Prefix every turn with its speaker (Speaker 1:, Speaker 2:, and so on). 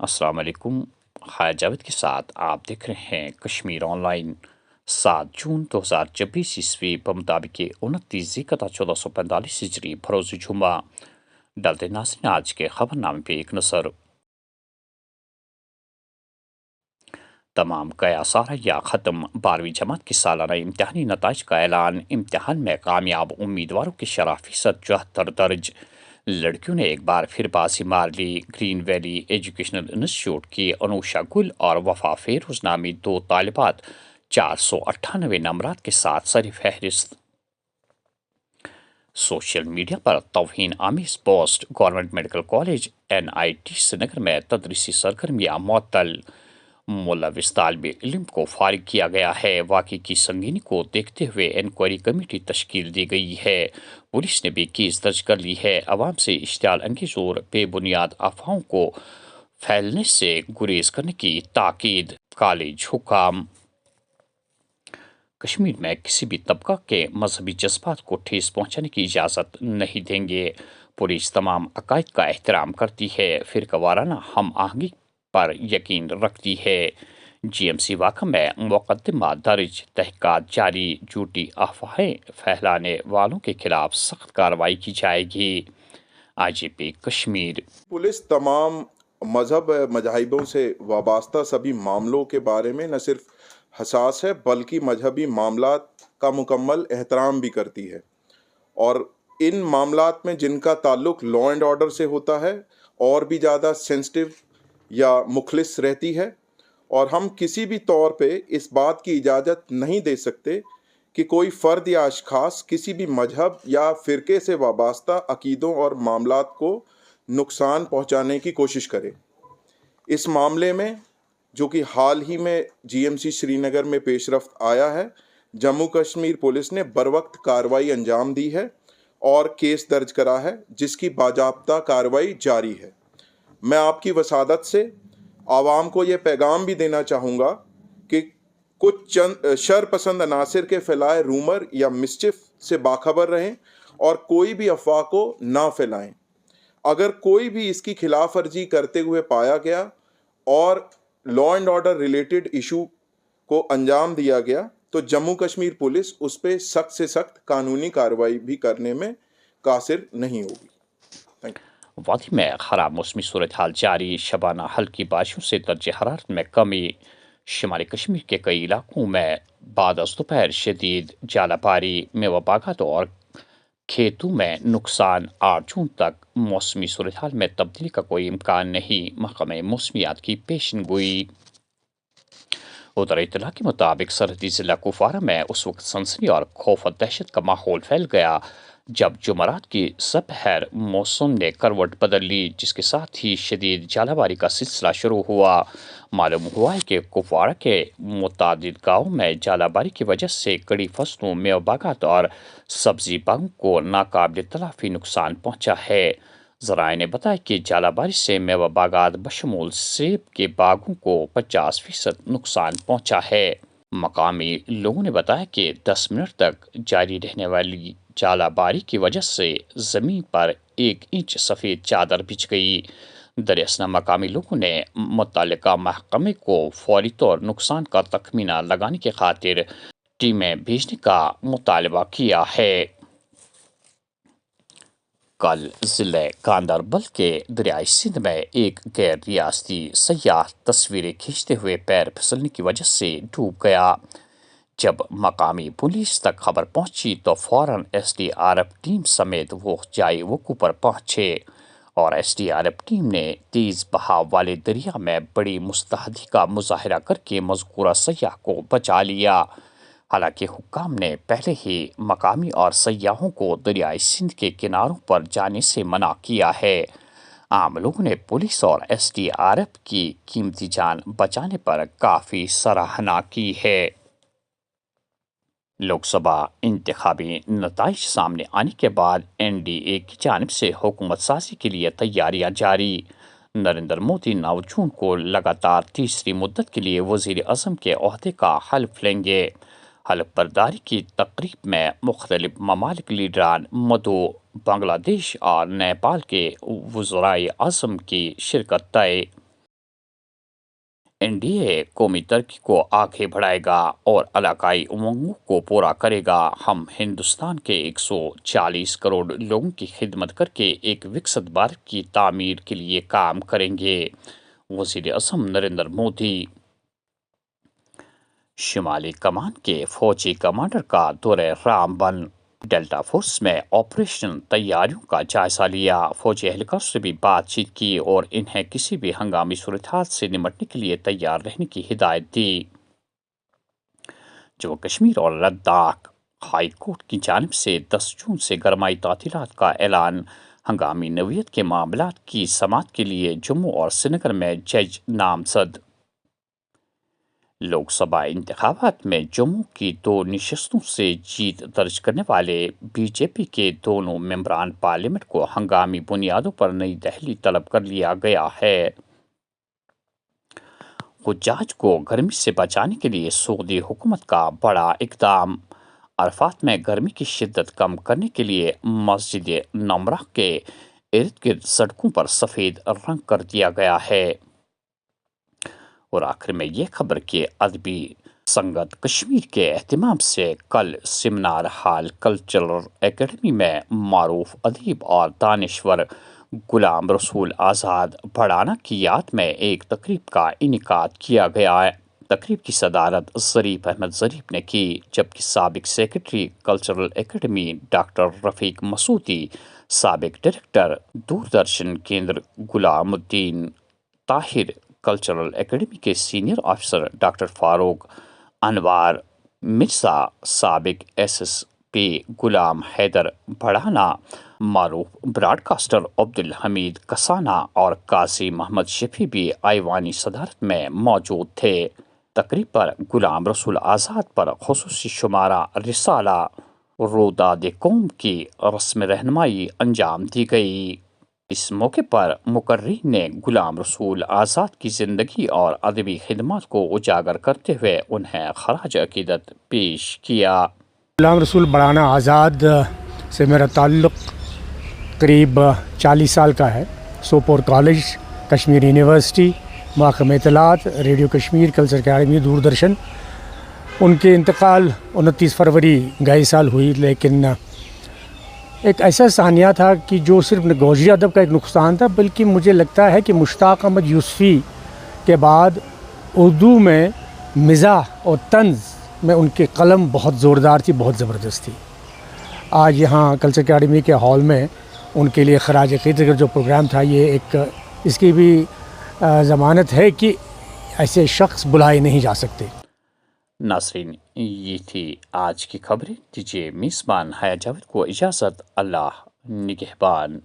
Speaker 1: السلام علیکم۔ خیر جاوید کے ساتھ آپ دیکھ رہے ہیں کشمیر آن لائن۔ 7 جون 2024 بمطابق 29 ذی 1445 ہجری بروز جمعہ۔ ڈالتے ناظرین آج کے خبر نامے پہ ایک نظر۔ تمام گیا سارا یا ختم 12ویں جماعت کی سالانہ امتحانی نتائج کا اعلان۔ امتحان میں کامیاب امیدواروں کی شرح فیصد 74 درج۔ لڑکیوں نے ایک بار پھر بازی مار لی۔ گرین ویلی ایجوکیشنل انسٹیٹیوٹ کی انوشا گل اور وفا فیروز نامی 2 طالبات 498 نمبرات کے ساتھ سر فہرست۔ سوشل میڈیا پر توہین آمیز post. Government medical college NIT سری نگر میں تدریسی سرگرمیاں معطل۔ ملوث طالب علم کو فارغ کیا گیا ہے۔ واقعے کی سنگینی کو دیکھتے ہوئے انکوائری کمیٹی تشکیل دی گئی ہے۔ پولیس نے بھی کیس درج کر لی ہے۔ عوام سے اشتعال انگیز اور بے بنیاد افواہوں کو پھیلنے سے گریز کرنے کی تاکید۔ کالج حکام کشمیر میں کسی بھی طبقہ کے مذہبی جذبات کو ٹھیس پہنچانے کی اجازت نہیں دیں گے۔ پولیس تمام عقائد کا احترام کرتی ہے، فرقہ وارانہ ہم آہنگی پر یقین رکھتی ہے۔ GMC واقعہ میں مقدمہ درج، تحقیقات جاری۔ جھوٹی افواہیں پھیلانے والوں کے خلاف سخت کارروائی کی جائے گی۔ IGP کشمیر۔
Speaker 2: پولیس تمام مذاہبوں سے وابستہ سبھی معاملوں کے بارے میں نہ صرف حساس ہے بلکہ مذہبی معاملات کا مکمل احترام بھی کرتی ہے، اور ان معاملات میں جن کا تعلق لا اینڈ آرڈر سے ہوتا ہے اور بھی زیادہ سینسٹیو یا مخلص رہتی ہے، اور ہم کسی بھی طور پہ اس بات کی اجازت نہیں دے سکتے کہ کوئی فرد یا اشخاص کسی بھی مذہب یا فرقے سے وابستہ عقیدوں اور معاملات کو نقصان پہنچانے کی کوشش کرے۔ اس معاملے میں جو کہ حال ہی میں GMC سری نگر میں پیش رفت آیا ہے، جموں کشمیر پولیس نے بروقت کارروائی انجام دی ہے اور کیس درج کرا ہے، جس کی باضابطہ کارروائی جاری ہے۔ میں آپ کی وسادت سے عوام کو یہ پیغام بھی دینا چاہوں گا کہ کچھ چند شر پسند عناصر کے پھیلائے رومر یا مسچف سے باخبر رہیں اور کوئی بھی افواہ کو نہ پھیلائیں۔ اگر کوئی بھی اس کی خلاف ورزی کرتے ہوئے پایا گیا اور law and order related issue کو انجام دیا گیا تو جموں کشمیر پولیس اس پہ سخت سے سخت قانونی کارروائی بھی کرنے میں قاصر نہیں ہوگی۔
Speaker 1: وادی میں خراب موسمی صورتحال جاری۔ شبانہ ہلکی بارشوں سے درجہ حرارت میں کمی۔ شمالی کشمیر کے کئی علاقوں میں بعد از دوپہر شدید ژالہ باری۔ میوہ باغات اور کھیتوں میں نقصان۔ 8 جون تک موسمی صورتحال میں تبدیلی کا کوئی امکان نہیں، محکمہ موسمیات کی پیشن گوئی۔ ادھر اطلاع کے مطابق سرحدی ضلع کپوارہ میں اس وقت سنسنی اور خوف و دہشت کا ماحول پھیل گیا جب جمعرات کی سپہر موسم نے کروٹ بدل لی، جس کے ساتھ ہی شدید ژالہ باری کا سلسلہ شروع ہوا۔ معلوم ہوا ہے کہ کپوارہ کے متعدد گاؤں میں ژالہ باری کی وجہ سے کڑی فصلوں، میوہ باغات اور سبزی باغوں کو ناقابل تلافی نقصان پہنچا ہے۔ ذرائع نے بتایا کہ ژالہ باری سے میوہ باغات بشمول سیب کے باغوں کو 50% نقصان پہنچا ہے۔ مقامی لوگوں نے بتایا کہ 10 منٹ تک جاری رہنے والی ژالہ باری کی وجہ سے زمین پر 1 انچ سفید چادر بچھ گئی۔ دراصل مقامی لوگوں نے متعلقہ محکمے کو فوری طور نقصان کا تخمینہ لگانے کی خاطر ٹیمیں بھیجنے کا مطالبہ کیا ہے۔ کل ضلع گاندربل کے دریائے سندھ میں ایک غیر ریاستی سیاح تصویریں کھینچتے ہوئے پیر پھسلنے کی وجہ سے ڈوب گیا۔ جب مقامی پولیس تک خبر پہنچی تو فوراً SDRF ٹیم سمیت وہ جائے وقوع پر پہنچے اور SDRF ٹیم نے تیز بہاؤ والے دریا میں بڑی مستعدی کا مظاہرہ کر کے مذکورہ سیاح کو بچا لیا۔ حالانکہ حکام نے پہلے ہی مقامی اور سیاحوں کو دریائے سندھ کے کناروں پر جانے سے منع کیا ہے۔ عام لوگوں نے پولیس اور SDRF کی قیمتی جان بچانے پر کافی سراہنا کی ہے۔ لوک سبھا انتخابی نتائج سامنے آنے کے بعد NDA کی جانب سے حکومت سازی کے لیے تیاریاں جاری۔ نریندر مودی 9 جون کو لگاتار تیسری مدت کے لیے وزیر اعظم کے عہدے کا حلف لیں گے۔ حلف برداری کی تقریب میں مختلف ممالک لیڈران مدعو، بنگلہ دیش اور نیپال کے وزرائے اعظم کی شرکت طے۔ NDA قومی ترقی کو آگے بڑھائے گا اور علاقائی امنگوں کو پورا کرے گا۔ ہم ہندوستان کے 140 کروڑ لوگوں کی خدمت کر کے ایک وکست بھارت کی تعمیر کے لیے کام کریں گے: وزیر اعظم نریندر مودی۔ شمالی کمان کے فوجی کمانڈر کا دورہ رام بن، ڈیلٹا فورس میں آپریشن تیاریوں کا جائزہ لیا، فوجی اہلکار سے بھی بات چیت کی اور انہیں کسی بھی ہنگامی صورتحال سے نمٹنے کے لیے تیار رہنے کی ہدایت دی۔ جموں کشمیر اور لداخ ہائی کورٹ کی جانب سے 10 جون سے گرمائی تعطیلات کا اعلان، ہنگامی نوعیت کے معاملات کی سماعت کے لیے جموں اور سری نگر میں جج نامزد۔ لوک سبھا انتخابات میں جموں کی 2 نشستوں سے جیت درج کرنے والے بی جے پی کے دونوں ممبران پارلیمنٹ کو ہنگامی بنیادوں پر نئی دہلی طلب کر لیا گیا ہے۔ حجاج کو گرمی سے بچانے کے لیے سعودی حکومت کا بڑا اقدام، عرفات میں گرمی کی شدت کم کرنے کے لیے مسجد نمرہ کے ارد گرد سڑکوں پر سفید رنگ کر دیا گیا ہے۔ اور آخر میں یہ خبر کہ ادبی سنگت کشمیر کے اہتمام سے کل سیمینار ہال کلچرل اکیڈمی میں معروف ادیب اور دانشور غلام رسول آزاد بھڑانہ کی یاد میں ایک تقریب کا انعقاد کیا گیا ہے۔ تقریب کی صدارت ظریف احمد ظریف نے کی، جبکہ سابق سیکرٹری کلچرل اکیڈمی ڈاکٹر رفیق مسعودی، سابق ڈائریکٹر دوردرشن کیندر غلام الدین طاہر، کلچرل اکیڈمی کے سینئر آفیسر ڈاکٹر فاروق انوار مرزا، سابق SSP غلام حیدر بھڑانہ، معروف براڈ کاسٹر عبدالحمید کسانہ اور قاضی محمد شفیع بھی ایوانی صدارت میں موجود تھے۔ تقریب پر غلام رسول آزاد پر خصوصی شمارہ رسالہ روداد قوم کی رسم رہنمائی انجام دی گئی۔ اس موقع پر مقررین نے غلام رسول آزاد کی زندگی اور ادبی خدمات کو اجاگر کرتے ہوئے انہیں خراج عقیدت پیش کیا۔
Speaker 3: غلام رسول بھڑانہ آزاد سے میرا تعلق قریب 40 سال کا ہے۔ سوپور کالج، کشمیر یونیورسٹی، محکمہ اطلاعات، radio Kashmir, culture academy, Doordarshan. ان کے انتقال 29 فروری گئے سال ہوئی، لیکن ایک ایسا ثانیہ تھا کہ جو صرف گوجری ادب کا ایک نقصان تھا، بلکہ مجھے لگتا ہے کہ مشتاق احمد یوسفی کے بعد اردو میں مزاح اور طنز میں ان کی قلم بہت زوردار تھی، بہت زبردست تھی۔ آج یہاں کلچر اکیڈمی کے ہال میں ان کے لیے خراج عقیدت کا جو پروگرام تھا، یہ ایک اس کی بھی ضمانت ہے کہ ایسے شخص بلائے نہیں جا سکتے۔
Speaker 1: ناظرین، یہ تھی آج کی خبریں۔ دیجیے میزبان حیا جاوید کو اجازت۔ اللہ نگہبان۔